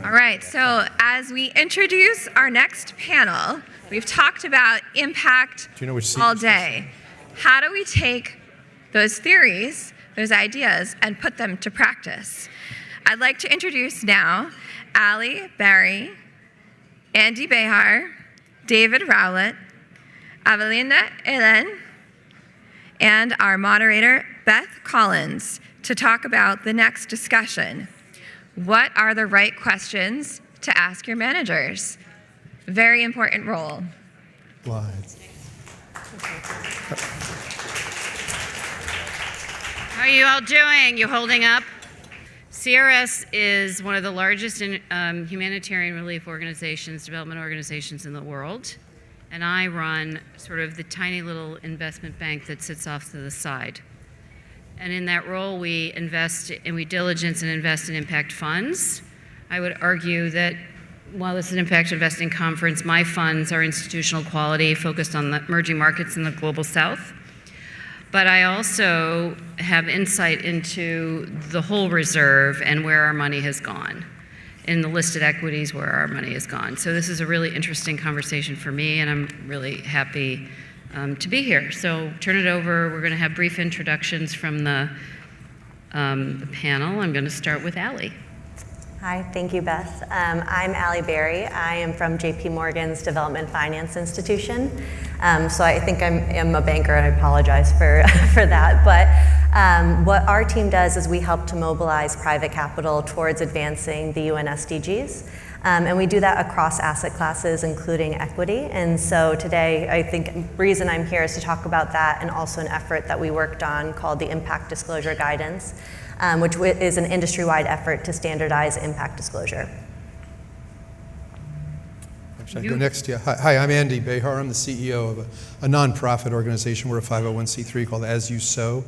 All right, so as we introduce our next panel, we've talked about impact all day. How do we take those theories, those ideas, and put them to practice? I'd like to introduce now ALLIE, BARY, Andy BEHAR, David ROWLETT, EVALINDE, EELENS, and our moderator, Beth Collins, to talk about the next discussion. What are the right questions to ask your managers? Very important role. Slides. How are you all doing? You holding up? CRS is one of the largest humanitarian relief organizations, development organizations in the world. And I run sort of the tiny little investment bank that sits off to the side. And in that role, we invest and we diligence and invest in impact funds. I would argue that while this is an impact investing conference, my funds are institutional quality, focused on the emerging markets in the global south. But I also have insight into the whole reserve and where our money has gone, in the listed equities where our money has gone. So this is a really interesting conversation for me, and I'm really happy to be here. So turn it over. We're going to have brief introductions from the panel. I'm going to start with ALLIE. Hi, thank you, Beth. I'm ALLIE BARY. I am from JP Morgan's Development Finance Institution. So I think I'm a banker, and I apologize for that. But what our team does is we help to mobilize private capital towards advancing the UN SDGs. And we do that across asset classes, including equity. And so today, I think the reason I'm here is to talk about that, and also an effort that we worked on called the Impact Disclosure Guidance, which is an industry-wide effort to standardize impact disclosure. Should I go next? Yeah. Hi, I'm Andy BEHAR. I'm the CEO of a nonprofit organization. We're a 501c3 called You Sow.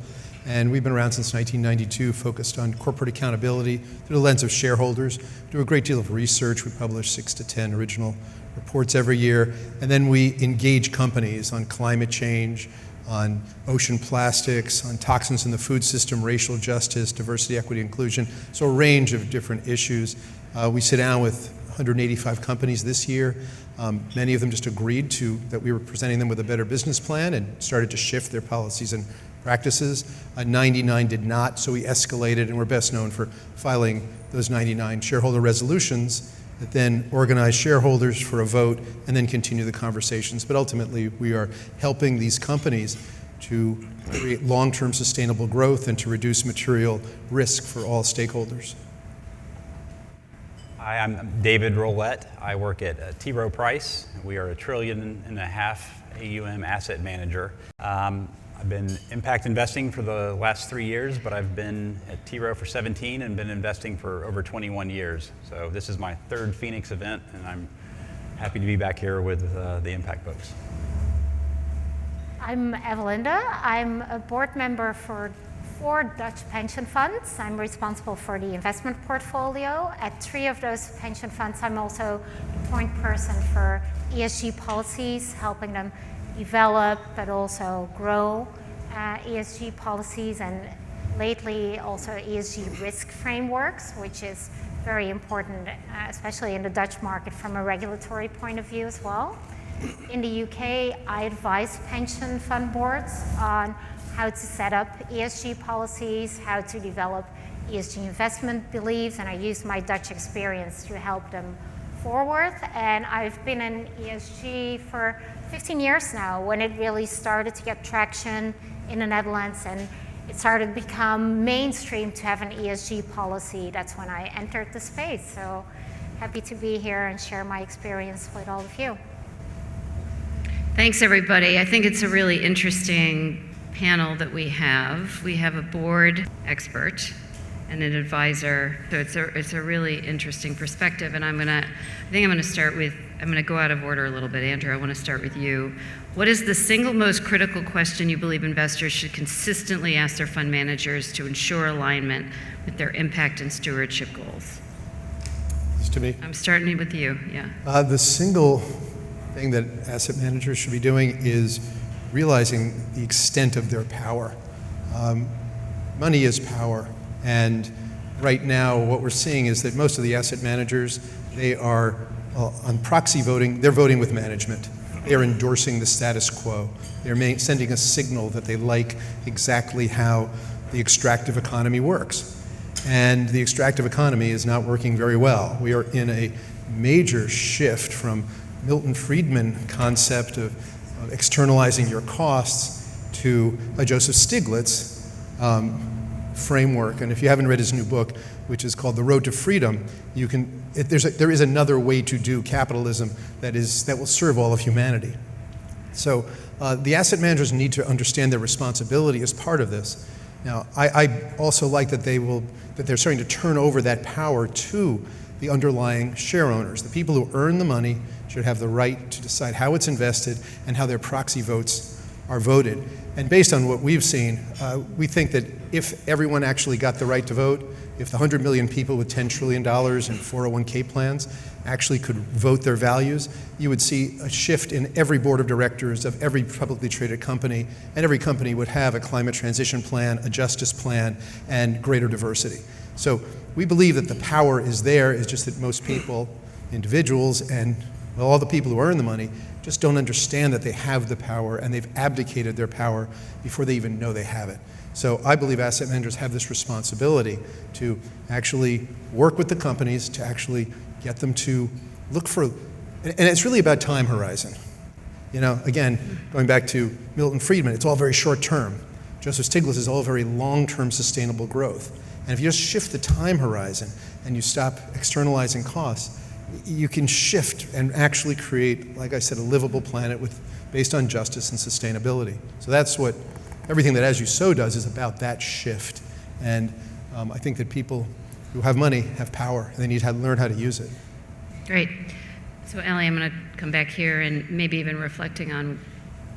And we've been around since 1992, focused on corporate accountability through the lens of shareholders. We do a great deal of research. We publish 6 to 10 original reports every year. And then we engage companies on climate change, on ocean plastics, on toxins in the food system, racial justice, diversity, equity, inclusion. So a range of different issues. We sit down with 185 companies this year. Many of them just agreed that we were presenting them with a better business plan and started to shift their policies and practices. 99 did not, so we escalated, and we're best known for filing those 99 shareholder resolutions that then organize shareholders for a vote and then continue the conversations. But ultimately, we are helping these companies to create long-term sustainable growth and to reduce material risk for all stakeholders. Hi, I'm David ROWLETT. I work at T. Rowe Price. We are a $1.5 trillion AUM asset manager. I've been impact investing for the last 3 years, but I've been at T. Rowe for 17 and been investing for over 21 years. So this is my third Phenix event, and I'm happy to be back here with the impact folks. I'm EVALINDE. I'm a board member for 4 Dutch pension funds. I'm responsible for the investment portfolio. At 3 of those pension funds, I'm also the point person for ESG policies, helping them develop but also grow ESG policies, and lately also ESG risk frameworks, which is very important, especially in the Dutch market from a regulatory point of view as well. In the UK, I advise pension fund boards on how to set up ESG policies, how to develop ESG investment beliefs, and I use my Dutch experience to help them forward. And I've been in ESG for 15 years now, when it really started to get traction in the Netherlands, and it started to become mainstream to have an ESG policy. That's when I entered the space. So happy to be here and share my experience with all of you. Thanks, everybody. I think it's a really interesting panel that we have. We have a board expert and an advisor. So it's a really interesting perspective. And I'm going to go out of order a little bit. Andrew, I want to start with you. What is the single most critical question you believe investors should consistently ask their fund managers to ensure alignment with their impact and stewardship goals? This to me? I'm starting with you, yeah. The single thing that asset managers should be doing is realizing the extent of their power. Money is power, and right now what we're seeing is that most of the asset managers, they are on proxy voting, they're voting with management. They're endorsing the status quo. They're sending a signal that they like exactly how the extractive economy works. And the extractive economy is not working very well. We are in a major shift from Milton Friedman concept of externalizing your costs to a Joseph Stiglitz framework. And if you haven't read his new book, which is called The Road to Freedom, there is another way to do capitalism that will serve all of humanity. So the asset managers need to understand their responsibility as part of this. Now, I also like that they're starting to turn over that power to the underlying share owners. The people who earn the money should have the right to decide how it's invested and how their proxy votes are voted. And based on what we've seen, we think that if everyone actually got the right to vote, if the 100 million people with $10 trillion in 401k plans actually could vote their values, you would see a shift in every board of directors of every publicly traded company, and every company would have a climate transition plan, a justice plan, and greater diversity. So we believe that the power is there, it's just that most people, individuals, and all the people who earn the money just don't understand that they have the power, and they've abdicated their power before they even know they have it. So I believe asset managers have this responsibility to actually work with the companies to actually get them to look for, and it's really about time horizon. You know, again, going back to Milton Friedman, it's all very short term. Joseph Stiglitz is all very long-term sustainable growth. And if you just shift the time horizon and you stop externalizing costs, you can shift and actually create, like I said, a livable planet based on justice and sustainability. So that's what everything that As You Sow does is about that shift. And I think that people who have money have power, and they need to learn how to use it. Great. So ALLIE, I'm going to come back here and maybe even reflecting on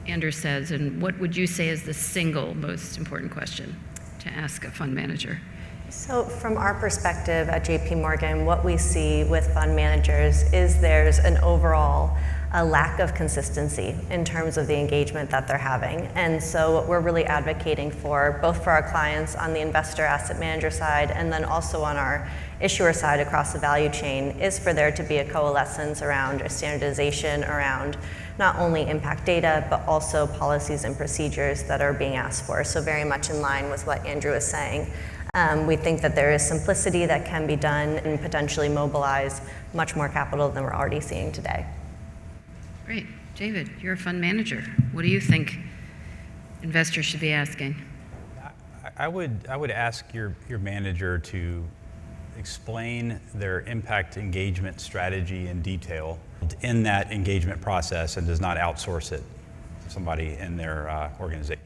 Andrew says, and what would you say is the single most important question to ask a fund manager? So from our perspective at JP Morgan, what we see with fund managers is there's an overall lack of consistency in terms of the engagement that they're having. And so what we're really advocating for, both for our clients on the investor asset manager side and then also on our issuer side across the value chain, is for there to be a coalescence around a standardization around not only impact data, but also policies and procedures that are being asked for. So very much in line with what Andrew is saying. We think that there is simplicity that can be done and potentially mobilize much more capital than we're already seeing today. Great. David, you're a fund manager. What do you think investors should be asking? I would ask your manager to explain their impact engagement strategy in detail in that engagement process and does not outsource it to somebody in their organization.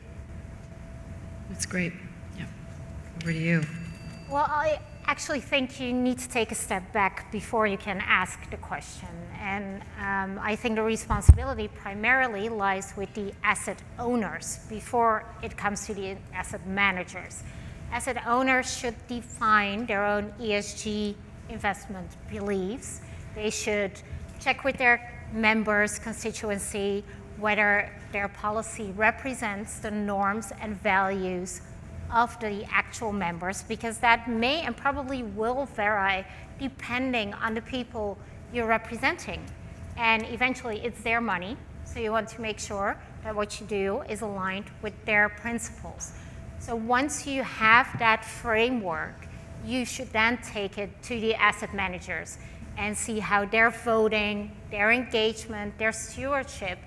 That's great. Yeah. Over to you. Well, I actually think you need to take a step back before you can ask the question. And I think the responsibility primarily lies with the asset owners before it comes to the asset managers. Asset owners should define their own ESG investment beliefs. They should check with their members' constituency whether their policy represents the norms and values of the actual members, because that may and probably will vary depending on the people you're representing. And eventually it's their money, so you want to make sure that what you do is aligned with their principles. So once you have that framework, you should then take it to the asset managers and see how their voting, their engagement, their stewardship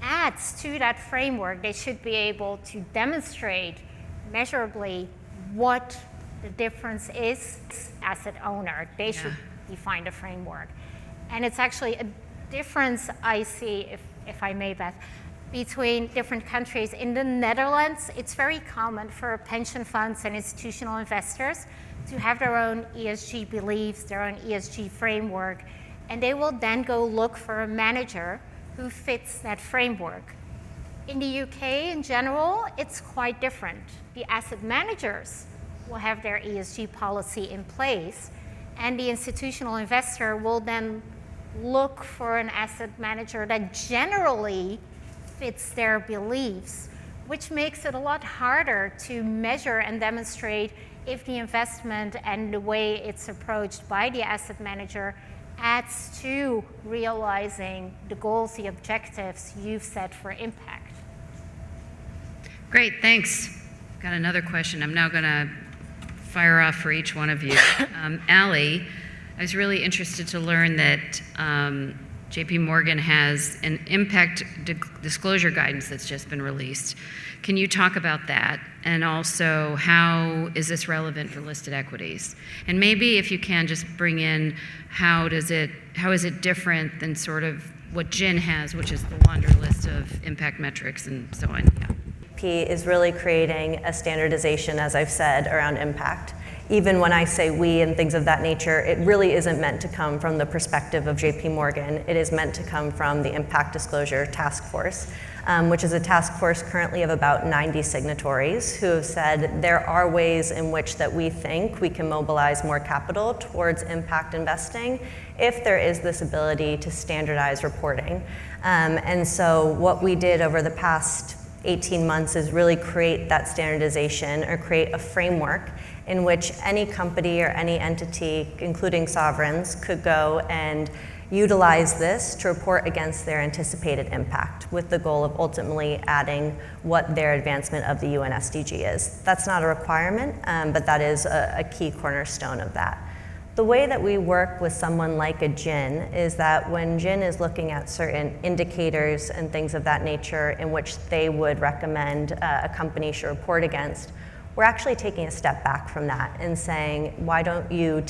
adds to that framework. They should be able to demonstrate measurably what the difference is. Asset owner, they should define the framework. And it's actually a difference I see, if I may, Beth, between different countries. In the Netherlands, it's very common for pension funds and institutional investors to have their own ESG beliefs, their own ESG framework, and they will then go look for a manager who fits that framework. In the UK, in general, it's quite different. The asset managers will have their ESG policy in place, and the institutional investor will then look for an asset manager that generally fits their beliefs, which makes it a lot harder to measure and demonstrate if the investment and the way it's approached by the asset manager adds to realizing the goals, the objectives you've set for impact. Great, thanks. Got another question. I'm now going to fire off for each one of you. ALLIE, I was really interested to learn that JP Morgan has an impact disclosure guidance that's just been released. Can you talk about that? And also, how is this relevant for listed equities? And maybe if you can just bring in how is it different than sort of what GIN has, which is the laundry list of impact metrics and so on. Yeah. P is really creating a standardization, as I've said, around impact. Even when I say we and things of that nature, it really isn't meant to come from the perspective of JP Morgan. It is meant to come from the Impact Disclosure Task Force, which is a task force currently of about 90 signatories who have said there are ways in which that we think we can mobilize more capital towards impact investing if there is this ability to standardize reporting. And so what we did over the past 18 months is really create that standardization or create a framework in which any company or any entity, including sovereigns, could go and utilize this to report against their anticipated impact with the goal of ultimately adding what their advancement of the UN SDG is. That's not a requirement, but that is a key cornerstone of that. The way that we work with someone like a GIN is that when GIN is looking at certain indicators and things of that nature in which they would recommend a company should report against, we're actually taking a step back from that and saying, why don't you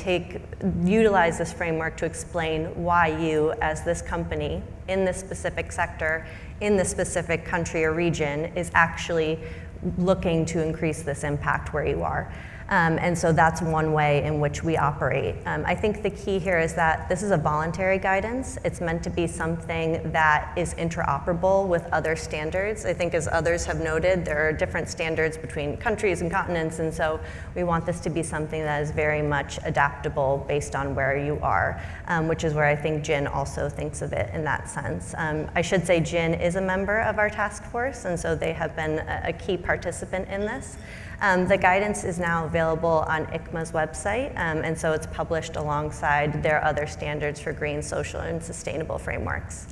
utilize this framework to explain why you, as this company, in this specific sector, in this specific country or region, is actually looking to increase this impact where you are. And so that's one way in which we operate. I think the key here is that this is a voluntary guidance. It's meant to be something that is interoperable with other standards. I think as others have noted, there are different standards between countries and continents, and so we want this to be something that is very much adaptable based on where you are, which is where I think GIN also thinks of it in that sense. I should say GIN is a member of our task force, and so they have been a key participant in this. The guidance is now available on ICMA's website, and so it's published alongside their other standards for green, social, and sustainable frameworks.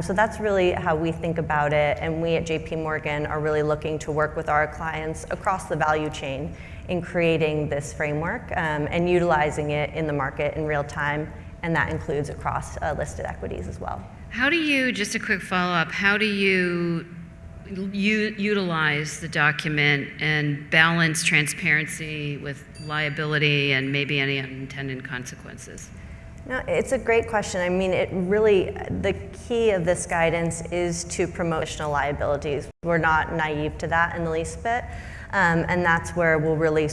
So that's really how we think about it, and we at JP Morgan are really looking to work with our clients across the value chain in creating this framework and utilizing it in the market in real time, and that includes across listed equities as well. How do you, just a quick follow-up, how do you utilize the document and balance transparency with liability and maybe any unintended consequences? No, it's a great question. I mean, the key of this guidance is to promote additional liabilities. We're not naive to that in the least bit, and that's where we'll really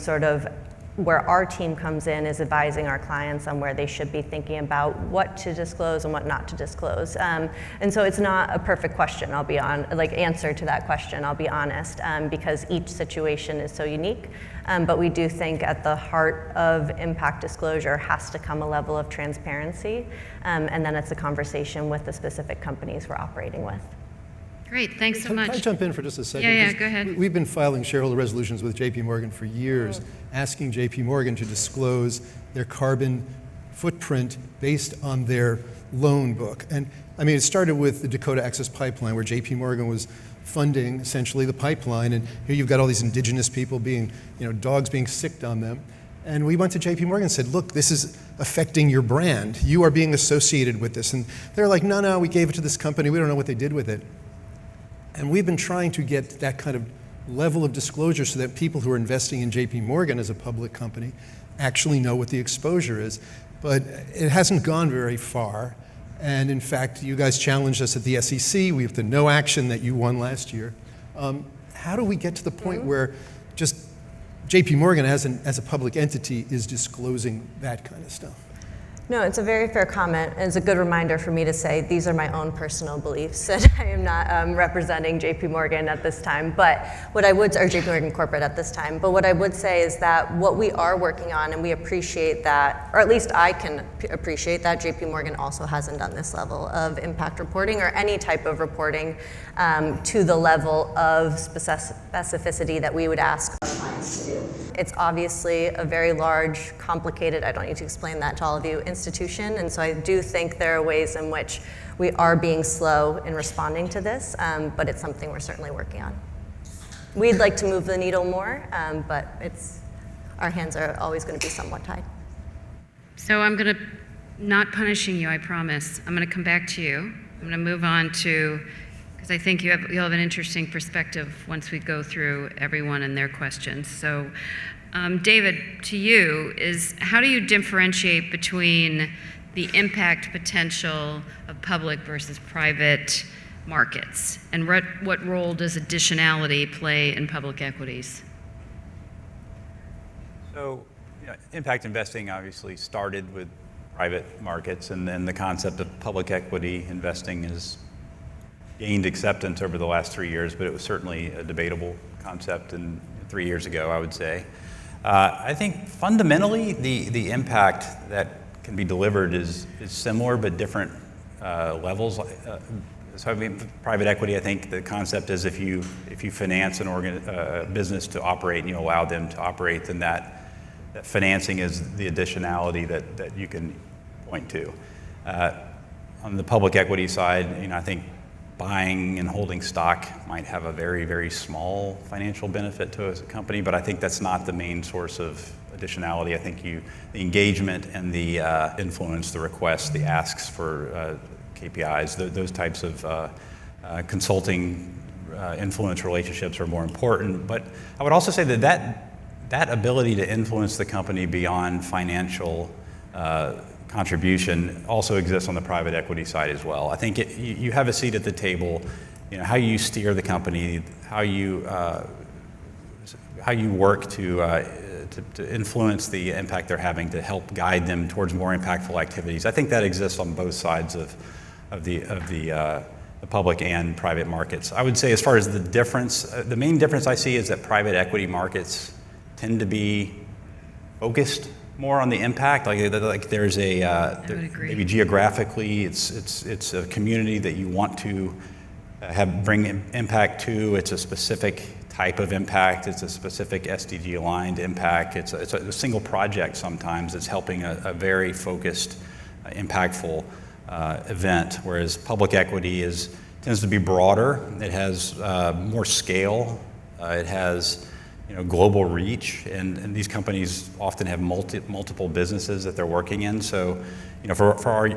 where our team comes in is advising our clients on where they should be thinking about what to disclose and what not to disclose. And so it's not a perfect question, answer to that question, I'll be honest, because each situation is so unique. But we do think at the heart of impact disclosure has to come a level of transparency, and then it's a conversation with the specific companies we're operating with. Great, thanks so much. Can I jump in for just a second? Yeah, go ahead. We've been filing shareholder resolutions with JP Morgan for years, asking JP Morgan to disclose their carbon footprint based on their loan book. And I mean, it started with the Dakota Access Pipeline, where JP Morgan was funding essentially the pipeline, and here you've got all these indigenous people dogs being sicked on them. And we went to JP Morgan and said, look, this is affecting your brand. You are being associated with this. And they're like, no, we gave it to this company. We don't know what they did with it. And we've been trying to get that kind of level of disclosure so that people who are investing in JP Morgan as a public company actually know what the exposure is. But it hasn't gone very far. And in fact, you guys challenged us at the SEC. We have the no action that you won last year. How do we get to the point where just JP Morgan as a public entity is disclosing that kind of stuff? No, it's a very fair comment. It's a good reminder for me to say these are my own personal beliefs, and I am not representing JP Morgan at this time, or JP Morgan Corporate at this time. But what I would say is that what we are working on, and we appreciate that, or at least I can appreciate that JP Morgan also hasn't done this level of impact reporting or any type of reporting to the level of specificity that we would ask our clients to do. It's obviously a very large, complicated, I don't need to explain that to all of you, institution, and so I do think there are ways in which we are being slow in responding to this, but it's something we're certainly working on. We'd like to move the needle more, but our hands are always going to be somewhat tied. So I'm going to, not punishing you, I promise. I'm going to come back to you. I'm going to move on to, because I think you'll have an interesting perspective once we go through everyone and their questions. So David, to you, is how do you differentiate between the impact potential of public versus private markets? And what role does additionality play in public equities? So, impact investing obviously started with private markets, and then the concept of public equity investing has gained acceptance over the last 3 years, but it was certainly a debatable concept 3 years ago, I would say. I think fundamentally the impact that can be delivered is similar but different levels. So I mean, private equity, I think the concept is if you finance a business to operate and you allow them to operate, then that financing is the additionality that you can point to. On the public equity side, I think buying and holding stock might have a very, very small financial benefit to a company, but I think that's not the main source of additionality. I think the engagement and the influence, the requests, the asks for KPIs, those types of consulting influence relationships are more important. But I would also say that ability to influence the company beyond financial contribution also exists on the private equity side as well. I think you have a seat at the table. How you steer the company, how you work to influence the impact they're having, to help guide them towards more impactful activities. I think that exists on both sides of the public and private markets. I would say, as far as the difference, the main difference I see is that private equity markets tend to be focused more on the impact. Like there's maybe geographically, it's a community that you want to bring impact to. It's a specific type of impact. It's a specific SDG aligned impact. It's a single project sometimes that's helping a very focused, impactful event. Whereas public equity tends to be broader. It has more scale. It has global reach, and these companies often have multiple businesses that they're working in. So, for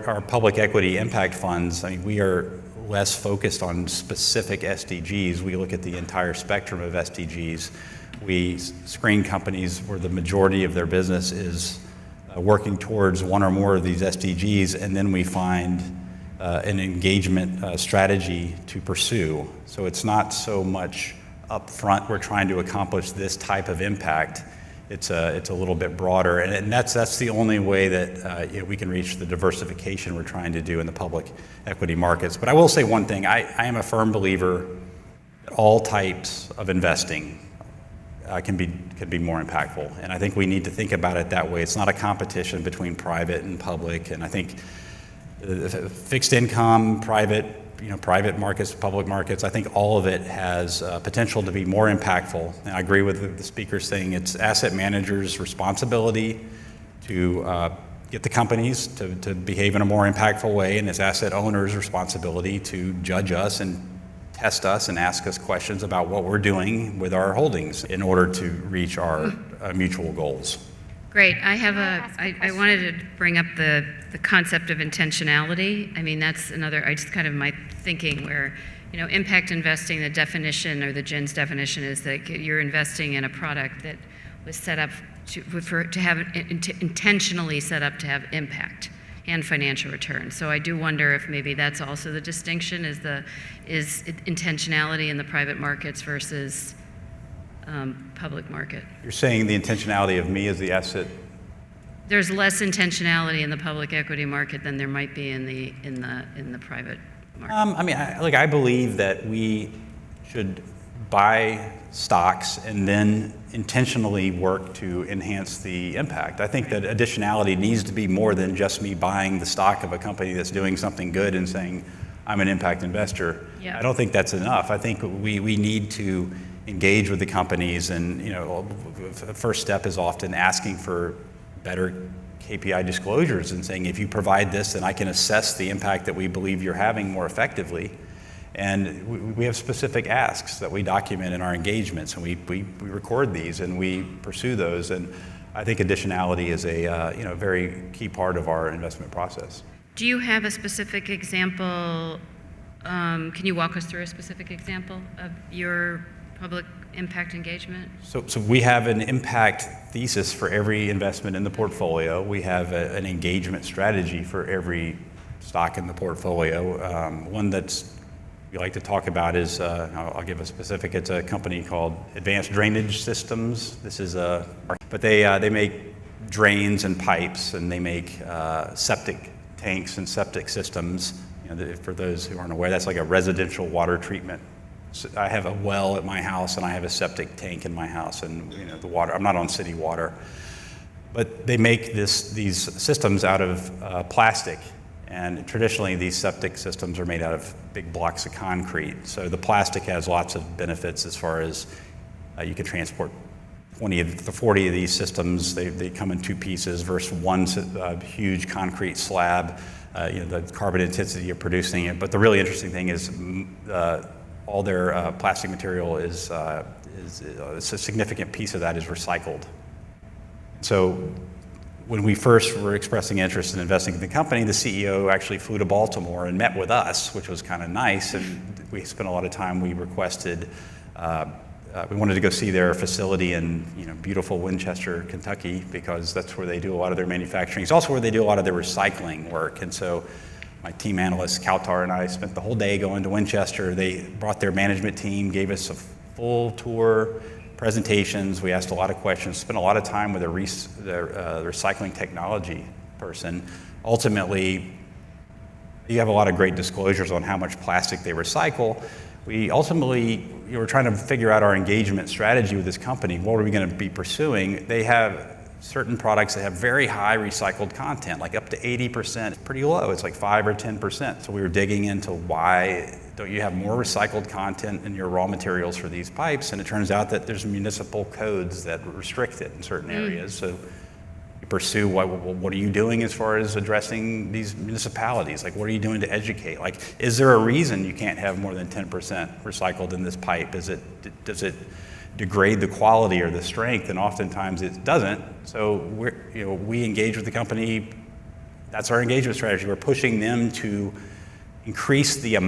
our public equity impact funds, I mean, we are less focused on specific SDGs. We look at the entire spectrum of SDGs. We screen companies where the majority of their business is working towards one or more of these SDGs, and then we find an engagement strategy to pursue. So it's not so much up front we're trying to accomplish this type of impact. It's a little bit broader, and that's the only way that we can reach the diversification we're trying to do in the public equity markets. But I will say one thing: I am a firm believer that all types of investing can be more impactful, and I think we need to think about it that way. It's not a competition between private and public, and I think fixed income, private markets, public markets, I think all of it has potential to be more impactful. And I agree with the speaker saying it's asset managers' responsibility to get the companies to behave in a more impactful way, and it's asset owners' responsibility to judge us and test us and ask us questions about what we're doing with our holdings in order to reach our mutual goals. Great. I wanted to bring up the concept of intentionality. I mean, that's just kind of my thinking where, impact investing, the definition, or the Jen's definition, is that you're investing in a product that was set up to have intentionally set up to have impact and financial return. So I do wonder if maybe that's also the distinction, is intentionality in the private markets versus public market. You're saying the intentionality of me as the asset? There's less intentionality in the public equity market than there might be in the private market. I believe that we should buy stocks and then intentionally work to enhance the impact. I think that additionality needs to be more than just me buying the stock of a company that's doing something good and saying, I'm an impact investor. Yeah. I don't think that's enough. I think we need to engage with the companies, and the first step is often asking for better KPI disclosures and saying, if you provide this, then I can assess the impact that we believe you're having more effectively. And we have specific asks that we document in our engagements, and we record these and we pursue those. And I think additionality is a very key part of our investment process. Do you have a specific example? Can you walk us through a specific example of your public impact engagement? So we have an impact thesis for every investment in the portfolio. We have an engagement strategy for every stock in the portfolio. One that's we like to talk about is, I'll give a specific, it's a company called Advanced Drainage Systems. This is but they make drains and pipes, and they make septic tanks and septic systems. For those who aren't aware, that's like a residential water treatment. So I have a well at my house, and I have a septic tank in my house, and the water, I'm not on city water. But they make these systems out of plastic, and traditionally these septic systems are made out of big blocks of concrete. So the plastic has lots of benefits as far as you can transport 20 to 40 of these systems. They come in two pieces versus one huge concrete slab. The carbon intensity of producing it. But the really interesting thing is all their plastic material is a significant piece of that is recycled. So when we first were expressing interest in investing in the company, the CEO actually flew to Baltimore and met with us, which was kind of nice. And we spent a lot of time. We requested, we wanted to go see their facility in beautiful Winchester, Kentucky, because that's where they do a lot of their manufacturing. It's also where they do a lot of their recycling work. And so my team analyst, Kautar, and I spent the whole day going to Winchester. They brought their management team, gave us a full tour, presentations. We asked a lot of questions, spent a lot of time with their recycling technology person. Ultimately, you have a lot of great disclosures on how much plastic they recycle. We ultimately, were trying to figure out our engagement strategy with this company. What are we going to be pursuing? They have certain products that have very high recycled content, like up to 80%. It's pretty low. It's like 5 or 10%. So we were digging into why don't you have more recycled content in your raw materials for these pipes? And it turns out that there's municipal codes that restrict it in certain areas. So you pursue what are you doing as far as addressing these municipalities? Like, what are you doing to educate? Like, is there a reason you can't have more than 10% recycled in this pipe? Does it degrade the quality or the strength? And oftentimes it doesn't. So we engage with the company. That's our engagement strategy. We're pushing them to increase the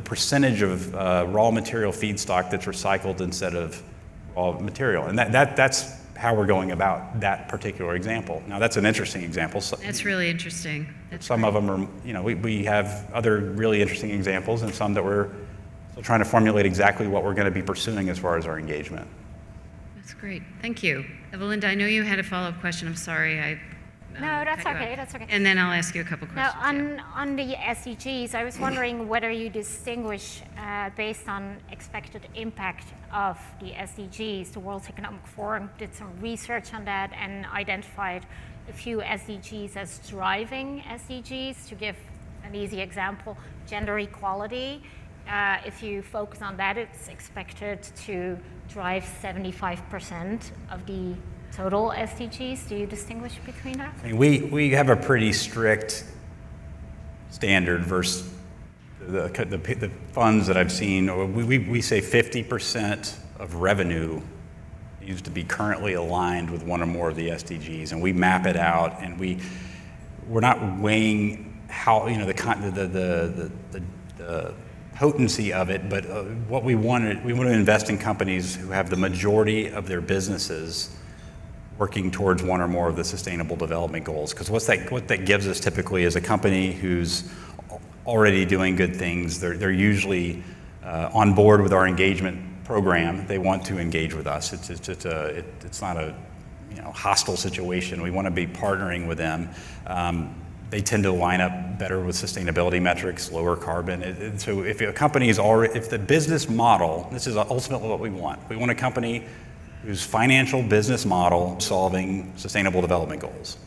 percentage of raw material feedstock that's recycled instead of raw material. And that's how we're going about that particular example. Now, that's an interesting example. That's really interesting. Some of them are, we have other really interesting examples, and some that we're still trying to formulate exactly what we're going to be pursuing as far as our engagement. That's great. Thank you. EVALINDE, I know you had a follow-up question. I'm sorry. No, that's okay. That's okay. And then I'll ask you a couple questions. Now, on the SDGs, I was wondering whether you distinguish based on expected impact of the SDGs. The World Economic Forum did some research on that and identified a few SDGs as driving SDGs. To give an easy example, gender equality. If you focus on that, it's expected to drive 75% of the total SDGs. Do you distinguish between that? I mean, we have a pretty strict standard versus the funds that I've seen. We say 50% of revenue needs to be currently aligned with one or more of the SDGs, and we map it out, and we're not weighing how the potency of it, but what we want to invest in companies who have the majority of their businesses working towards one or more of the sustainable development goals. Because what that gives us typically is a company who's already doing good things. They're usually on board with our engagement program. They want to engage with us. It's not a hostile situation. We want to be partnering with them. They tend to line up better with sustainability metrics, lower carbon. And so if a company if the business model, this is ultimately what we want. We want a company whose financial business model solving sustainable development goals.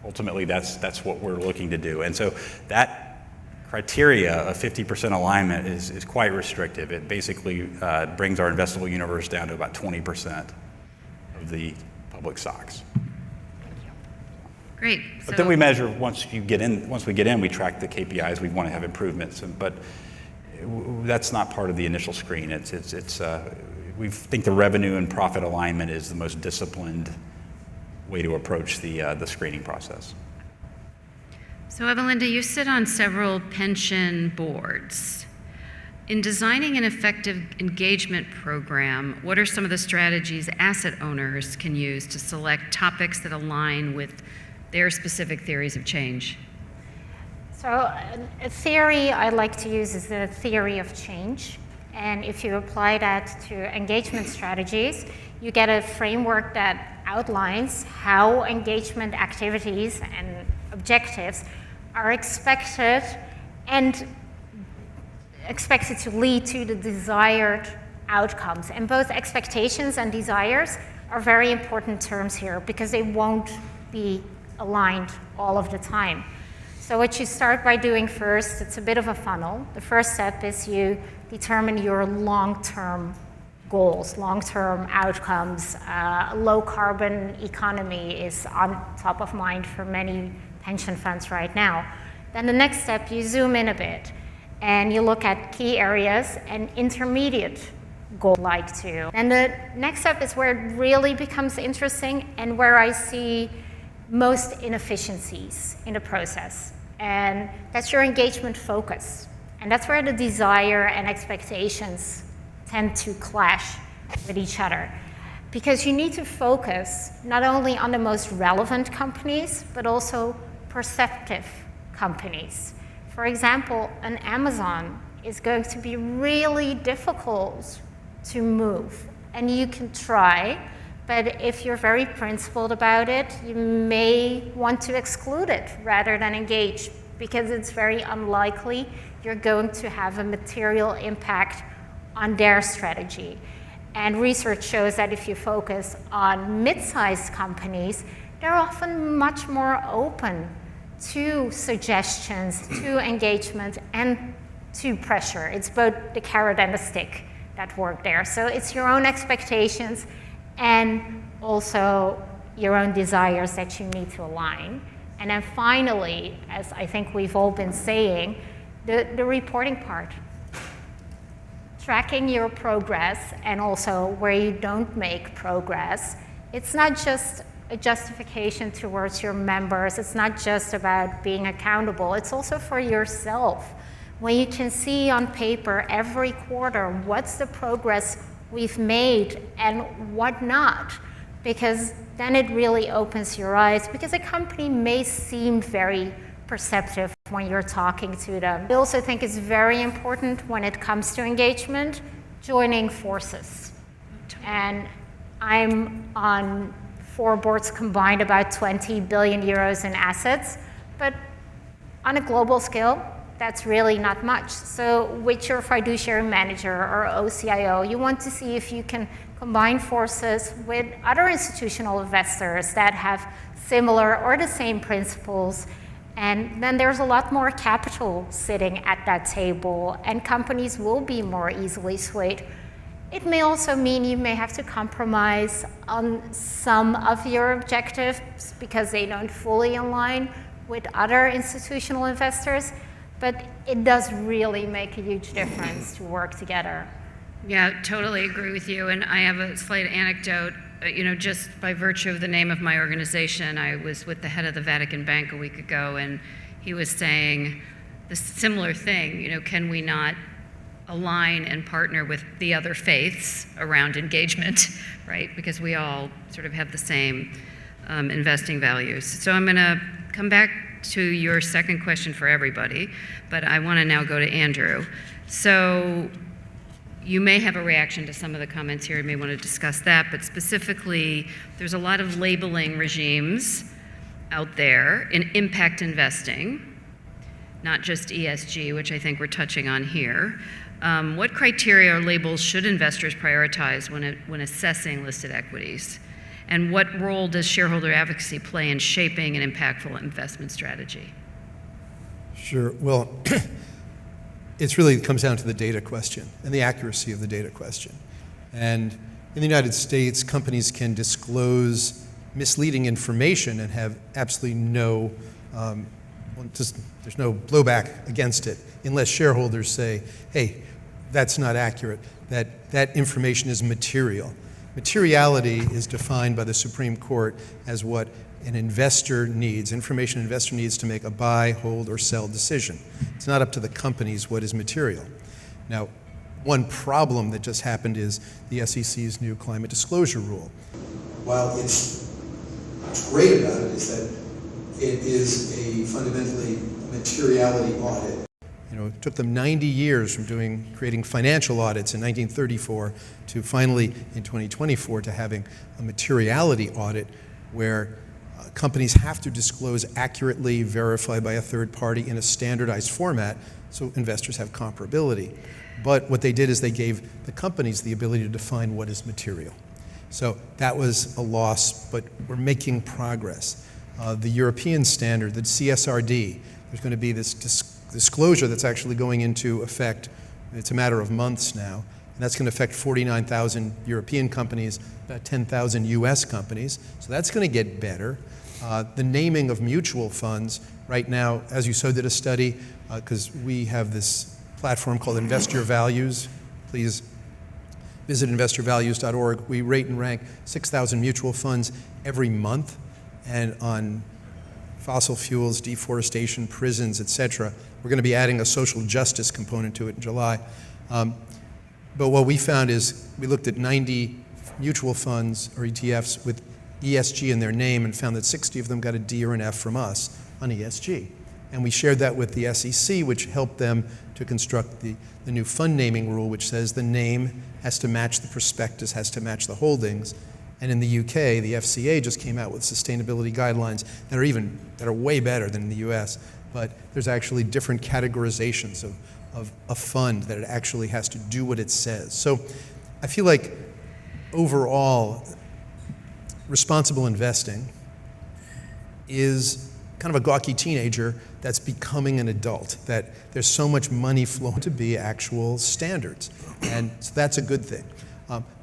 Ultimately, that's what we're looking to do. And so that criteria of 50% alignment is quite restrictive. It basically brings our investable universe down to about 20% of the public stocks. Great. But then we measure, once we get in, we track the KPIs. We want to have improvements, but that's not part of the initial screen. We think the revenue and profit alignment is the most disciplined way to approach the screening process. So Evalinde, you sit on several pension boards. In designing an effective engagement program, what are some of the strategies asset owners can use to select topics that align with their specific theories of change? So a theory I like to use is the theory of change. And if you apply that to engagement strategies, you get a framework that outlines how engagement activities and objectives are expected to lead to the desired outcomes. And both expectations and desires are very important terms here because they won't be aligned all of the time. So what you start by doing first, it's a bit of a funnel. The first step is you determine your long-term goals, long-term outcomes. Low carbon economy is on top of mind for many pension funds right now. Then the next step, you zoom in a bit and you look at key areas and intermediate goals like to. And the next step is where it really becomes interesting and where I see most inefficiencies in the process. And that's your engagement focus. And that's where the desire and expectations tend to clash with each other. Because you need to focus not only on the most relevant companies, but also perceptive companies. For example, an Amazon is going to be really difficult to move. And you can try, but if you're very principled about it, you may want to exclude it rather than engage, because it's very unlikely you're going to have a material impact on their strategy. And research shows that if you focus on mid-sized companies, they're often much more open to suggestions, to engagement, and to pressure. It's both the carrot and the stick that work there. So it's your own expectations and also your own desires that you need to align. And then finally, as I think we've all been saying, the reporting part. Tracking your progress and also where you don't make progress. It's not just a justification towards your members. It's not just about being accountable. It's also for yourself. When you can see on paper every quarter what's the progress we've made and what not, because then it really opens your eyes, because a company may seem very perceptive when you're talking to them. I also think it's very important when it comes to engagement, joining forces. And I'm on 4 boards combined, about 20 billion euros in assets, but on a global scale, that's really not much. So with your fiduciary manager or OCIO, you want to see if you can combine forces with other institutional investors that have similar or the same principles. And then there's a lot more capital sitting at that table, and companies will be more easily swayed. It may also mean you may have to compromise on some of your objectives because they don't fully align with other institutional investors, but it does really make a huge difference to work together. Yeah, totally agree with you. And I have a slight anecdote. Just by virtue of the name of my organization, I was with the head of the Vatican Bank a week ago, and he was saying the similar thing. Can we not align and partner with the other faiths around engagement, right? Because we all sort of have the same investing values. So I'm going to come back to your second question for everybody, but I want to now go to Andrew. So you may have a reaction to some of the comments here. You may want to discuss that, but specifically, there's a lot of labeling regimes out there in impact investing, not just ESG, which I think we're touching on here. What criteria or labels should investors prioritize when assessing listed equities? And what role does shareholder advocacy play in shaping an impactful investment strategy? Sure. Well, it comes down to the data question and the accuracy of the data question. And in the United States, companies can disclose misleading information and have absolutely no, there's no blowback against it, unless shareholders say, hey, that's not accurate, that information is material. Materiality is defined by the Supreme Court as what an investor needs, information an investor needs to make a buy, hold, or sell decision. It's not up to the companies what is material. Now, one problem that just happened is the SEC's new climate disclosure rule. While what's great about it is that it is a fundamentally materiality audit. You know, it took them 90 years from creating financial audits in 1934 to finally in 2024 to having a materiality audit where companies have to disclose accurately, verified by a third party in a standardized format so investors have comparability. But what they did is they gave the companies the ability to define what is material. So that was a loss, but we're making progress. The European standard, the CSRD, there's going to be this disclosure that's actually going into effect. It's a matter of months now, and that's going to affect 49,000 European companies, about 10,000 US companies. So that's going to get better. The naming of mutual funds, right now, as You Sow did a study, because we have this platform called Investor Values. Please visit investorvalues.org. We rate and rank 6,000 mutual funds every month, and on fossil fuels, deforestation, prisons, et cetera. We're going to be adding a social justice component to it in July. But what we found is we looked at 90 mutual funds or ETFs with ESG in their name and found that 60 of them got a D or an F from us on ESG. And we shared that with the SEC, which helped them to construct the new fund naming rule, which says the name has to match the prospectus, has to match the holdings. And in the UK, the FCA just came out with sustainability guidelines that are way better than in the US. But there's actually different categorizations of a fund that it actually has to do what it says. So I feel like overall, responsible investing is kind of a gawky teenager that's becoming an adult, that there's so much money flowing to be actual standards. And so that's a good thing.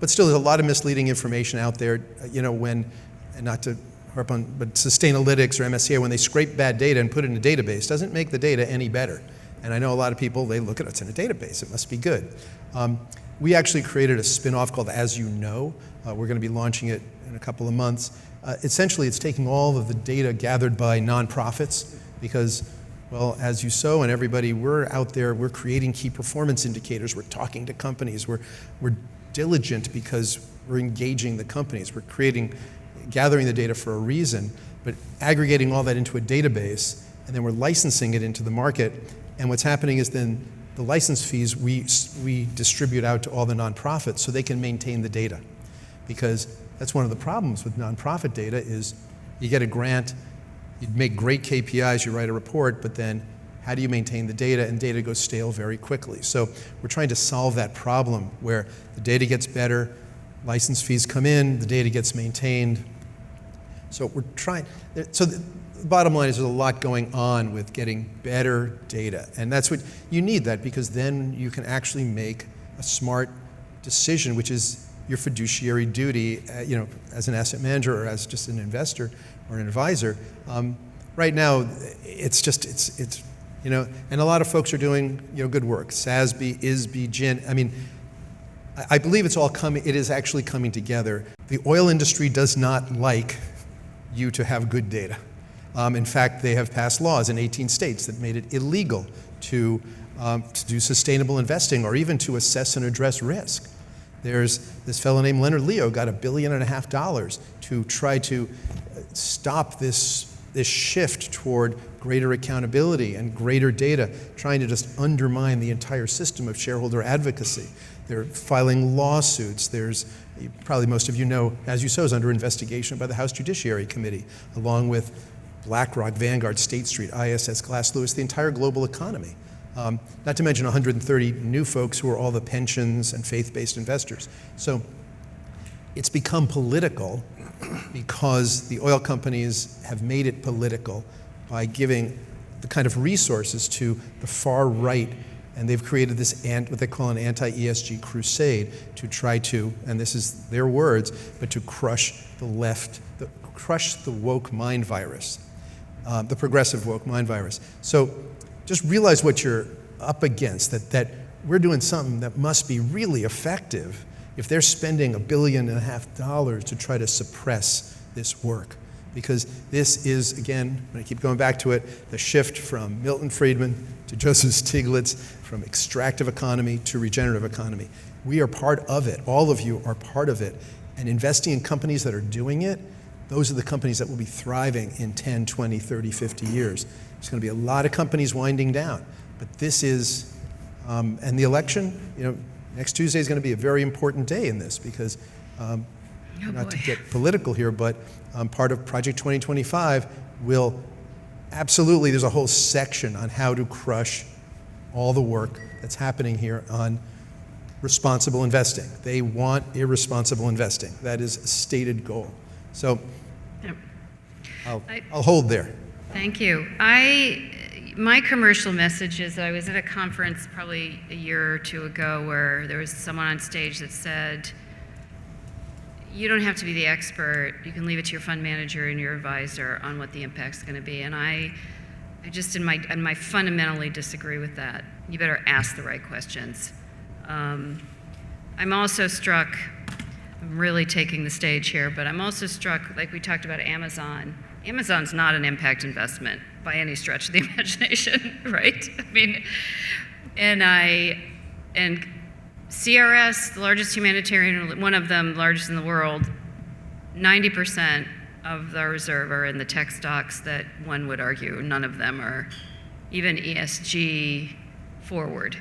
But still, there's a lot of misleading information out there, you know, and not to harp on, but Sustainalytics or MSCI, when they scrape bad data and put it in a database, doesn't make the data any better. And I know a lot of people, they look at it's in a database, it must be good. We actually created a spin-off called As You Know. We're going to be launching it in a couple of months. Essentially, it's taking all of the data gathered by nonprofits because, well, As You Sow and everybody, we're out there, we're creating key performance indicators, we're talking to companies, we're diligent because we're engaging the companies, we're gathering the data for a reason, but aggregating all that into a database, and then we're licensing it into the market. And what's happening is then the license fees we distribute out to all the nonprofits so they can maintain the data. Because that's one of the problems with nonprofit data is you get a grant, you make great KPIs, you write a report, but then how do you maintain the data? And data goes stale very quickly. So we're trying to solve that problem where the data gets better, license fees come in, the data gets maintained. So we're trying, so the bottom line is there's a lot going on with getting better data. And that's what, you need that because then you can actually make a smart decision, which is your fiduciary duty, you know, as an asset manager or as just an investor or an advisor. Right now, it's you know, and a lot of folks are doing, you know, good work. SASB, ISB, GIN. I mean, I believe it's all coming. It is actually coming together. The oil industry does not like you to have good data. In fact, they have passed laws in 18 states that made it illegal to do sustainable investing or even to assess and address risk. There's this fellow named Leonard Leo got $1.5 billion to try to stop this shift toward greater accountability and greater data, trying to just undermine the entire system of shareholder advocacy. They're filing lawsuits. There's, probably most of you know, As You Sow is under investigation by the House Judiciary Committee, along with BlackRock, Vanguard, State Street, ISS, Glass Lewis, the entire global economy. Not to mention 130 new folks who are all the pensions and faith-based investors. So it's become political because the oil companies have made it political by giving the kind of resources to the far right And they've created this, what they call an anti-ESG crusade to try to, and this is their words, but to crush the left, crush the woke mind virus, the progressive woke mind virus. So just realize what you're up against, that we're doing something that must be really effective if they're spending $1.5 billion to try to suppress this work. Because this is, again, I keep going back to it, the shift from Milton Friedman to Joseph Stiglitz, from extractive economy to regenerative economy. We are part of it. All of you are part of it. And investing in companies that are doing it, those are the companies that will be thriving in 10, 20, 30, 50 years. There's going to be a lot of companies winding down. But this is, and the election, next Tuesday is going to be a very important day in this because, not to get political here, but part of Project 2025 will absolutely, there's a whole section on how to crush all the work that's happening here on responsible investing. They want irresponsible investing. That is a stated goal. So Yep. I'll hold there. Thank you. My commercial message is that I was at a conference probably a year or two ago where there was someone on stage that said, you don't have to be the expert. You can leave it to your fund manager and your advisor on what the impact's going to be. And I just, I fundamentally disagree with that. You better ask the right questions. I'm also struck, I'm really taking the stage here, but I'm also struck, like we talked about Amazon. Amazon's not an impact investment by any stretch of the imagination, right? I mean, and CRS, the largest humanitarian, one of them, largest in the world, 90% of the reserve are in the tech stocks that one would argue none of them are even ESG forward.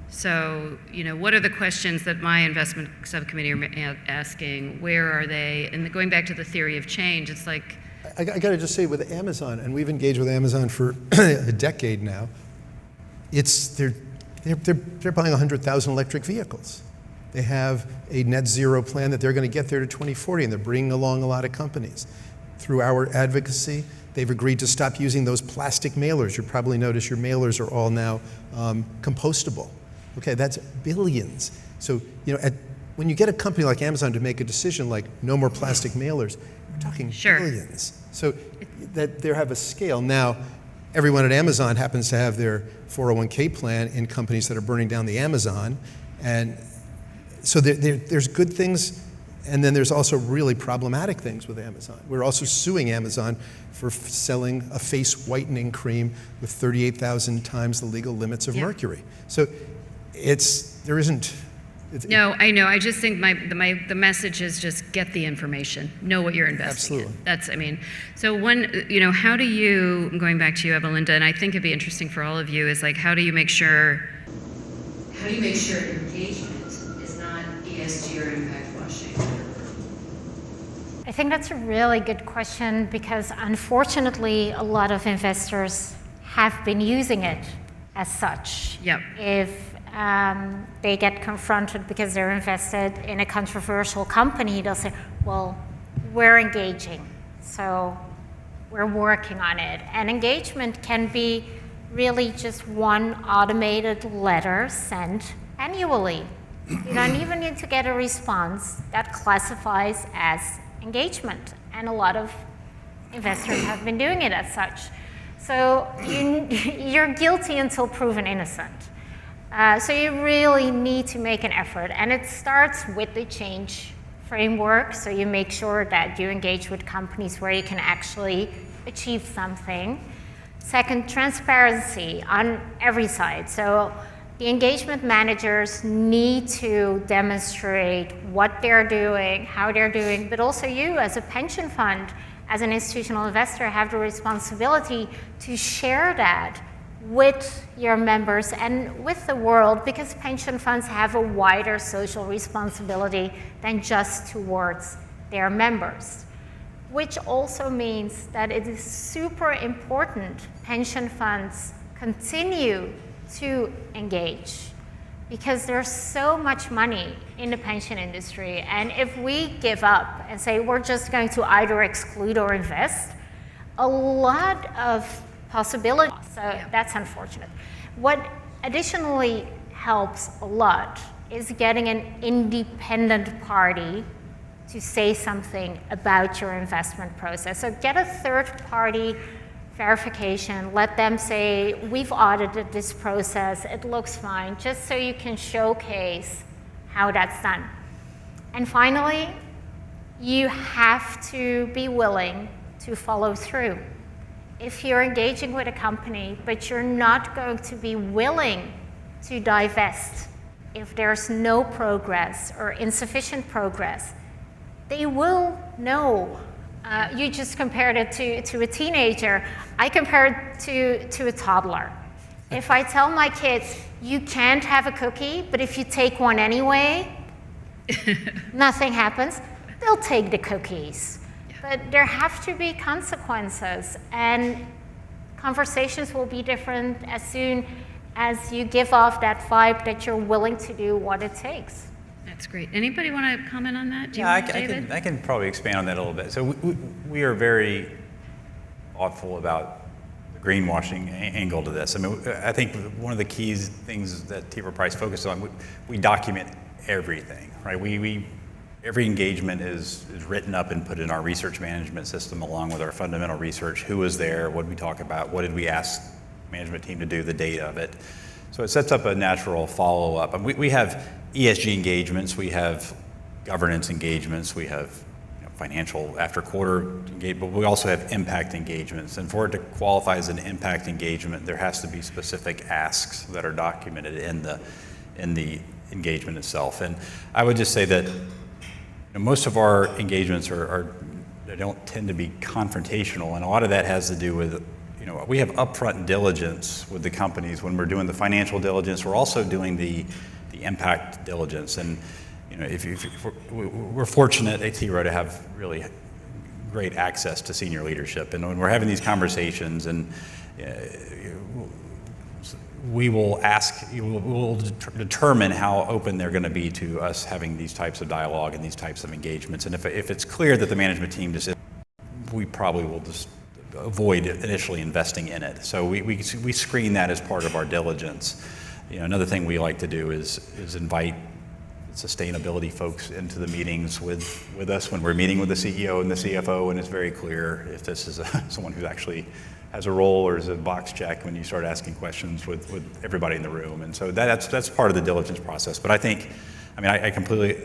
So, what are the questions that my investment subcommittee are asking? Where are they? And going back to the theory of change, it's like... I got to just say with Amazon, and we've engaged with Amazon for a decade now, they're buying 100,000 electric vehicles. They have a net zero plan that they're going to get there to 2040, and they're bringing along a lot of companies. Through our advocacy, they've agreed to stop using those plastic mailers. You probably notice your mailers are all now compostable. Okay, that's billions. So, when you get a company like Amazon to make a decision like no more plastic mailers, we're talking billions. So that they have a scale. Now, everyone at Amazon happens to have their 401k plan in companies that are burning down the Amazon. And so there's good things, and then there's also really problematic things with Amazon. We're also suing Amazon for selling a face whitening cream with 38,000 times the legal limits of mercury. So there isn't... No, I know. I just think the message is just get the information, know what you're investing in. That's, so how do you, I'm going back to you, Evelinda, and I think it'd be interesting for all of you, is like, how do you make sure engagement is not ESG or impact washing? I think that's a really good question because unfortunately a lot of investors have been using it as such. Yep. If they get confronted because they're invested in a controversial company, they'll say, well, we're engaging, so we're working on it. And engagement can be really just one automated letter sent annually. You don't even need to get a response that classifies as engagement. And a lot of investors have been doing it as such. So you're guilty until proven innocent. So you really need to make an effort, and it starts with the change framework, so you make sure that you engage with companies where you can actually achieve something. Second, transparency on every side. So the engagement managers need to demonstrate what they're doing, how they're doing, but also you as a pension fund, as an institutional investor, have the responsibility to share that with your members and with the world, because pension funds have a wider social responsibility than just towards their members. Which also means that it is super important pension funds continue to engage, because there's so much money in the pension industry, and if we give up and say we're just going to either exclude or invest, a lot of possibilities. So that's unfortunate. What additionally helps a lot is getting an independent party to say something about your investment process. So get a third-party verification, let them say, we've audited this process, it looks fine, just so you can showcase how that's done. And finally, you have to be willing to follow through. If you're engaging with a company, but you're not going to be willing to divest, if there's no progress or insufficient progress, they will know. You just compared it to a teenager. I compare it to a toddler. If I tell my kids, you can't have a cookie, but if you take one anyway, nothing happens, they'll take the cookies. But there have to be consequences, and conversations will be different as soon as you give off that vibe that you're willing to do what it takes. That's great. Anybody want to comment on that? David? I can probably expand on that a little bit. So we are very thoughtful about the greenwashing angle to this. I mean, I think one of the key things that T. Rowe Price focuses on, we document everything, right? Every engagement is written up and put in our research management system along with our fundamental research. Who was there? What did we talk about? What did we ask the management team to do? The data of it. So it sets up a natural follow-up. And we have ESG engagements, we have governance engagements, we have financial after quarter engagement, but we also have impact engagements. And for it to qualify as an impact engagement, there has to be specific asks that are documented in the engagement itself. And I would just say that most of our engagements they don't tend to be confrontational, and a lot of that has to do with, we have upfront diligence with the companies when we're doing the financial diligence. We're also doing the impact diligence, and we're fortunate at T. Rowe to have really great access to senior leadership, and when we're having these conversations, and we will determine how open they're going to be to us having these types of dialogue and these types of engagements. And if it's clear that the management team just, we probably will just avoid initially investing in it. So we screen that as part of our diligence. Another thing we like to do is invite sustainability folks into the meetings with us when we're meeting with the CEO and the CFO, and it's very clear if this is someone who actually has a role or is a box check when you start asking questions with everybody in the room. And so that's part of the diligence process. But I completely,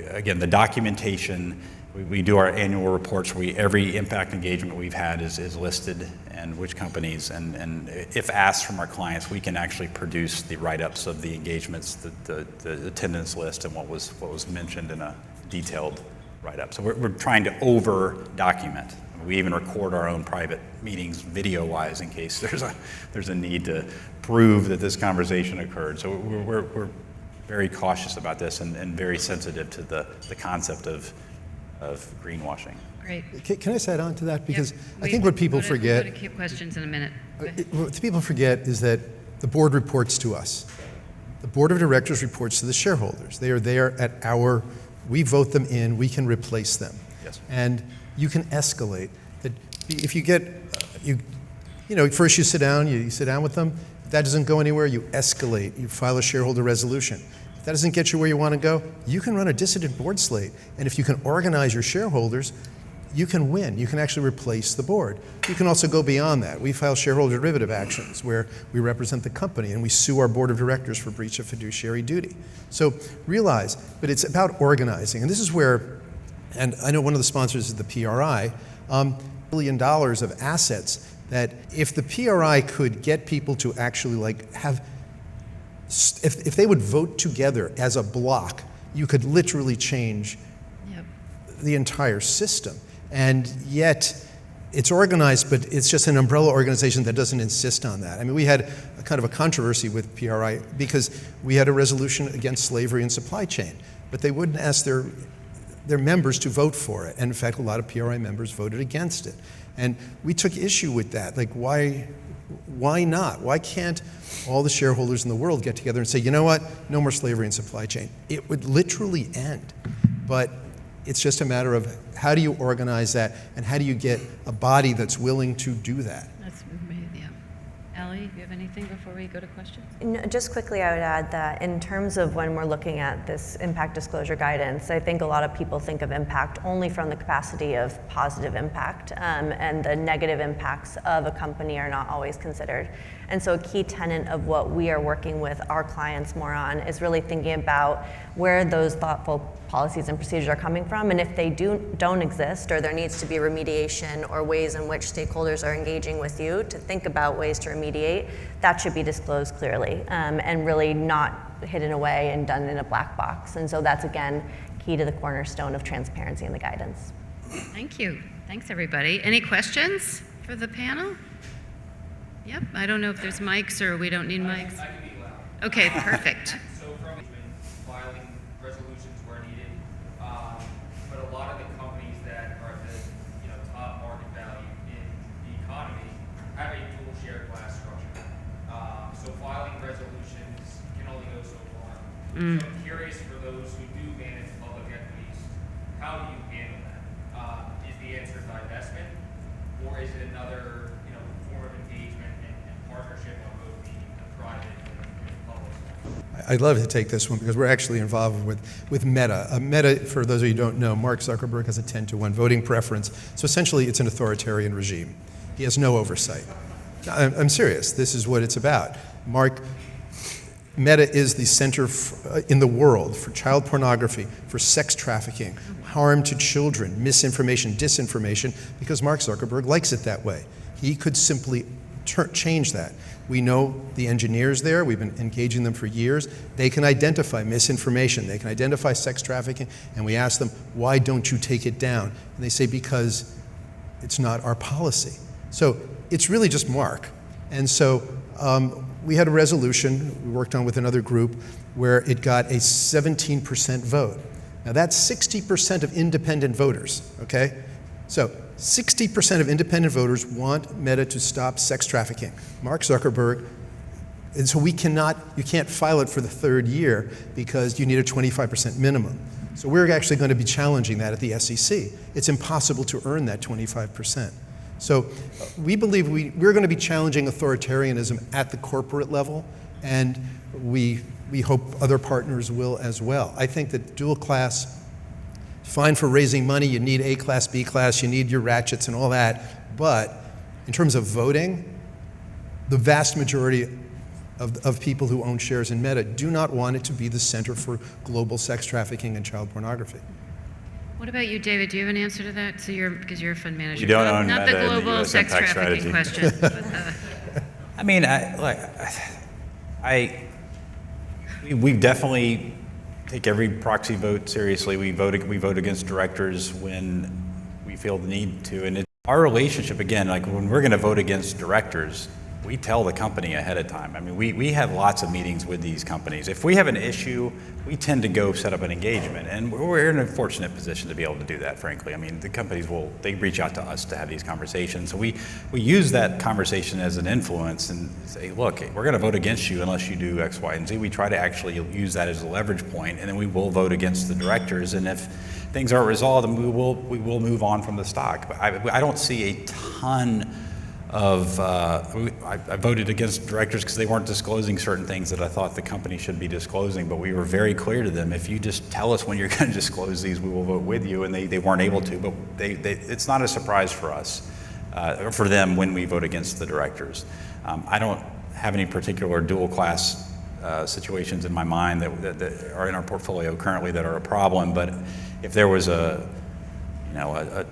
again, the documentation, we do our annual reports where every impact engagement we've had is listed, and which companies, and if asked from our clients, we can actually produce the write-ups of the engagements, the attendance list, and what was mentioned in a detailed write-up. So we're trying to over-document. We even record our own private meetings video-wise in case there's a need to prove that this conversation occurred. So we're very cautious about this and very sensitive to the concept of greenwashing. Great. Can I add on to that? Because I think what people forget. We'll go to questions in a minute. What people forget is that the board reports to us. The board of directors reports to the shareholders. They are there we vote them in, we can replace them. Yes. And you can escalate. That if you get, first you sit down with them. If that doesn't go anywhere, you escalate. You file a shareholder resolution. If that doesn't get you where you want to go, you can run a dissident board slate. And if you can organize your shareholders, you can win. You can actually replace the board. You can also go beyond that. We file shareholder derivative actions where we represent the company and we sue our board of directors for breach of fiduciary duty. So realize, but it's about organizing. And this is where, and I know one of the sponsors is the PRI, $1 billion of assets that if the PRI could get people to actually if they would vote together as a block, you could literally change the entire system. And yet, it's organized, but it's just an umbrella organization that doesn't insist on that. I mean, we had a kind of a controversy with PRI because we had a resolution against slavery and supply chain, but they wouldn't ask their members to vote for it. And in fact, a lot of PRI members voted against it. And we took issue with that. Like, why not? Why can't all the shareholders in the world get together and say, you know what, no more slavery and supply chain? It would literally end. But it's just a matter of how do you organize that and how do you get a body that's willing to do that? That's amazing, yeah. ALLIE? ALLIE, you have anything before we go to questions? No, just quickly, I would add that in terms of when we're looking at this impact disclosure guidance, I think a lot of people think of impact only from the capacity of positive impact, and the negative impacts of a company are not always considered. And so a key tenet of what we are working with our clients more on is really thinking about where those thoughtful policies and procedures are coming from, and if they don't exist, or there needs to be remediation or ways in which stakeholders are engaging with you to think about ways to remediate, that should be disclosed clearly, and really not hidden away and done in a black box. And so that's, again, key to the cornerstone of transparency in the guidance. Thank you. Thanks, everybody. Any questions for the panel? Yep, I don't know if there's mics or we don't need mics. I can be loud. Okay, perfect. So from filing resolutions where needed, but a lot of the companies that are at the top market value in the economy have a dual share class structure. So filing resolutions can only go so far. So I'm curious, for those who do manage public equities, how do you handle that? Is the answer divestment, or is it another form of engagement and partnership on both the private and public side? I'd love to take this one because we're actually involved with Meta. Meta, for those of you who don't know, Mark Zuckerberg has a 10-to-1 voting preference. So essentially, it's an authoritarian regime. He has no oversight. I'm serious. This is what it's about. Meta is the center in the world for child pornography, for sex trafficking, harm to children, misinformation, disinformation, because Mark Zuckerberg likes it that way. He could simply change that. We know the engineers there. We've been engaging them for years. They can identify misinformation. They can identify sex trafficking. And we ask them, why don't you take it down? And they say, because it's not our policy. So it's really just Mark. And so we had a resolution we worked on with another group where it got a 17% vote. Now that's 60% of independent voters, okay? So 60% of independent voters want Meta to stop sex trafficking. Mark Zuckerberg, and so you can't file it for the third year because you need a 25% minimum. So we're actually going to be challenging that at the SEC. It's impossible to earn that 25%. So we believe we're going to be challenging authoritarianism at the corporate level, and we hope other partners will as well. I think that dual class, fine for raising money, you need A class, B class, you need your ratchets and all that, but in terms of voting, the vast majority of people who own shares in Meta do not want it to be the center for global sex trafficking and child pornography. What about you, David? Do you have an answer to that? Because you're a fund manager. You don't own not Meta the in the global US sex impact trafficking strategy. question. I mean, we definitely take every proxy vote seriously. We vote against directors when we feel the need to. And our relationship, again, like when we're going to vote against directors, we tell the company ahead of time. I mean, we have lots of meetings with these companies. If we have an issue, we tend to go set up an engagement, and we're in a fortunate position to be able to do that, frankly. I mean, the companies they reach out to us to have these conversations. So we use that conversation as an influence and say, look, we're going to vote against you unless you do X, Y, and Z. We try to actually use that as a leverage point, and then we will vote against the directors. And if things aren't resolved, then we will move on from the stock. But I don't see a ton of, I voted against directors because they weren't disclosing certain things that I thought the company should be disclosing, but we were very clear to them, if you just tell us when you're going to disclose these, we will vote with you, and they weren't able to, but it's not a surprise for us, or for them when we vote against the directors. I don't have any particular dual class situations in my mind that are in our portfolio currently that are a problem, but if there was a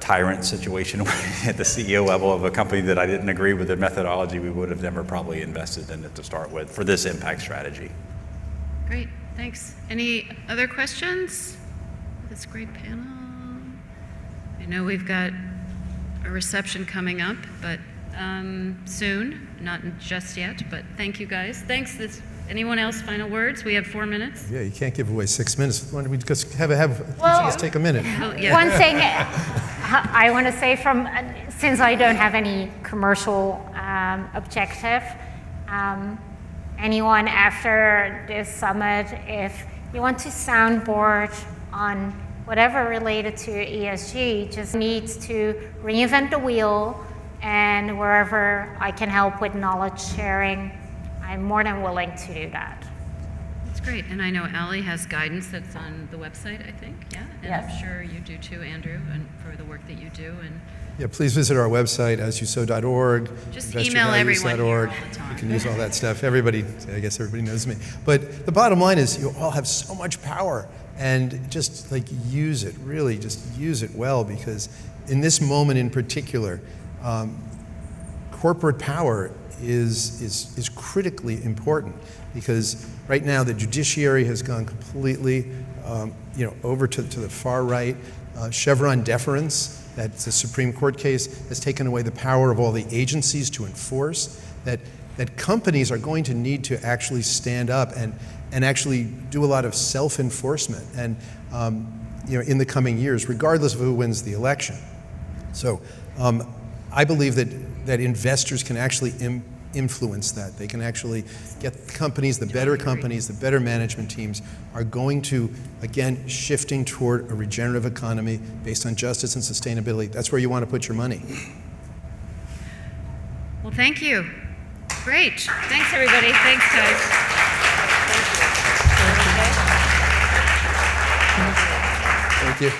tyrant situation at the CEO level of a company that I didn't agree with their methodology, we would have never probably invested in it to start with for this impact strategy. Great, thanks. Any other questions? This great panel. I know we've got a reception coming up, but soon, not just yet, but thank you guys. Thanks. Anyone else, final words? We have 4 minutes. Yeah, you can't give away 6 minutes. Why don't we just just take a minute? Yeah. One thing I want to say since I don't have any commercial objective, anyone after this summit, if you want to soundboard on whatever related to ESG, just needs to reinvent the wheel, and wherever I can help with knowledge sharing, I'm more than willing to do that. That's great. And I know ALLIE has guidance that's on the website, I think, yeah? And Yes. I'm sure you do too, Andrew, and for the work that you do. And Yeah, please visit our website, asyousow.org. just email everyone here all the time. You can use all that stuff. Everybody, I guess everybody knows me. But the bottom line is you all have so much power, and just like use it, really just use it well, because in this moment in particular, corporate power is critically important, because right now the judiciary has gone completely over to the far right. Chevron deference, that's the Supreme Court case, has taken away the power of all the agencies to enforce, that companies are going to need to actually stand up and actually do a lot of self-enforcement and in the coming years, regardless of who wins the election. So I believe that investors can actually influence that. They can actually get companies, the better management teams are going to, again, shifting toward a regenerative economy based on justice and sustainability. That's where you want to put your money. Well, thank you. Great. Thanks, everybody. Thanks, guys. Thank you.